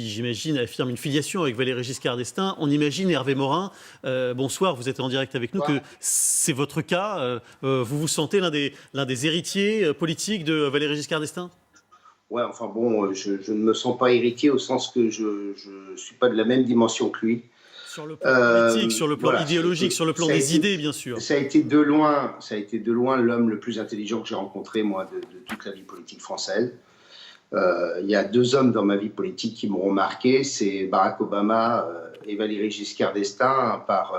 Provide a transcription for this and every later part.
j'imagine, affirme une filiation avec Valéry Giscard d'Estaing. On imagine, Hervé Morin, bonsoir, vous êtes en direct avec nous, que c'est votre cas. Vous vous sentez l'un des héritiers politiques de Valéry Giscard d'Estaing? Ouais, enfin bon, je ne me sens pas héritier au sens que je ne suis pas de la même dimension que lui. Sur le plan politique, sur le plan Voilà, idéologique, sur le plan des idées, bien sûr. ça a été de loin l'homme le plus intelligent que j'ai rencontré, moi, de toute la vie politique française. Il y a deux hommes dans ma vie politique qui m'ont remarqué, c'est Barack Obama et Valéry Giscard d'Estaing, par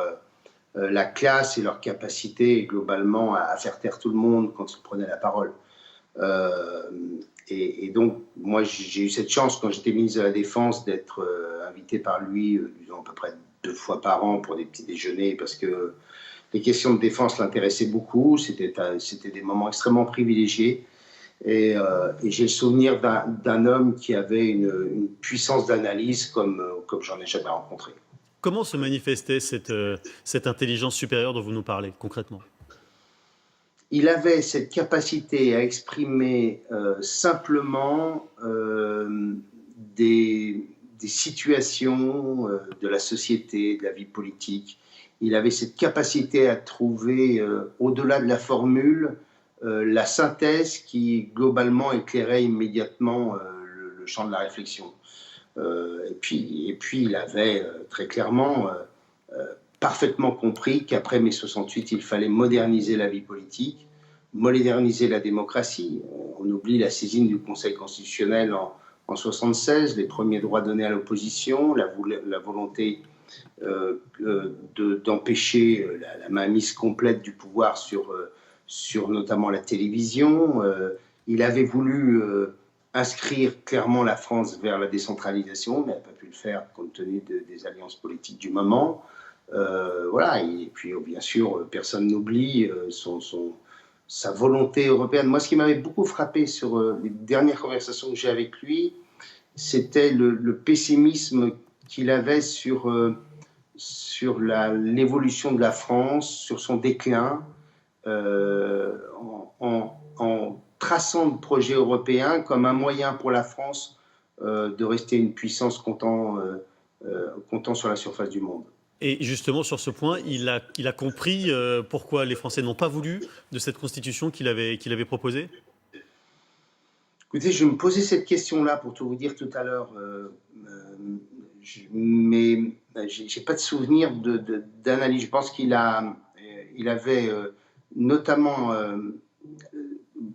la classe et leur capacité globalement à faire taire tout le monde quand ils prenaient la parole. Euh, et donc, moi, j'ai eu cette chance, quand j'étais ministre de la Défense, d'être invité par lui, disons, à peu près 2 fois par an pour des petits déjeuners, parce que les questions de défense l'intéressaient beaucoup. C'était des moments extrêmement privilégiés. Et j'ai le souvenir d'un homme qui avait une puissance d'analyse comme j'en ai jamais rencontré. Comment se manifestait cette intelligence supérieure dont vous nous parlez, concrètement? Il avait cette capacité à exprimer simplement des situations de la société, de la vie politique. Il avait cette capacité à trouver, au-delà de la formule, la synthèse qui globalement éclairait immédiatement le champ de la réflexion. Et puis il avait très clairement parfaitement compris qu'après mai 68, il fallait moderniser la vie politique, moderniser la démocratie. On oublie la saisine du Conseil constitutionnel en 76, les premiers droits donnés à l'opposition, la volonté d'empêcher la mainmise complète du pouvoir sur notamment la télévision. Il avait voulu inscrire clairement la France vers la décentralisation, mais n'a pas pu le faire compte tenu des alliances politiques du moment. Voilà, et puis bien sûr, personne n'oublie sa volonté européenne. Moi, ce qui m'avait beaucoup frappé sur les dernières conversations que j'ai avec lui, c'était le pessimisme qu'il avait sur l'évolution de la France, sur son déclin, en traçant le projet européen comme un moyen pour la France de rester une puissance comptant sur la surface du monde. Et justement, sur ce point, il a compris pourquoi les Français n'ont pas voulu de cette constitution qu'il avait proposée? Écoutez, je me posais cette question-là pour tout vous dire tout à l'heure, mais j'ai pas de souvenir d'analyse. Je pense qu'il avait notamment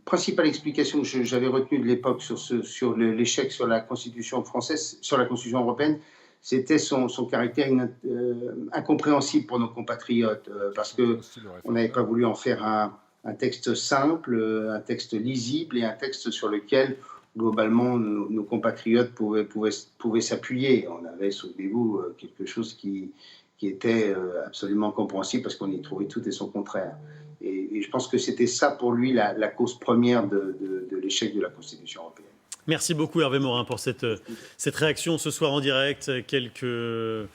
principale explication que j'avais retenue de l'époque sur l'échec sur la Constitution française, sur la Constitution européenne, c'était son caractère incompréhensible pour nos compatriotes, parce qu'on n'avait pas voulu en faire un texte simple, un texte lisible et un texte sur lequel, globalement, nos compatriotes pouvaient s'appuyer. On avait, souvenez-vous, quelque chose qui était absolument compréhensible parce qu'on y trouvait tout et son contraire. Et je pense que c'était ça pour lui la cause première de l'échec de la Constitution européenne. Merci beaucoup Hervé Morin pour cette réaction ce soir en direct, quelques heures.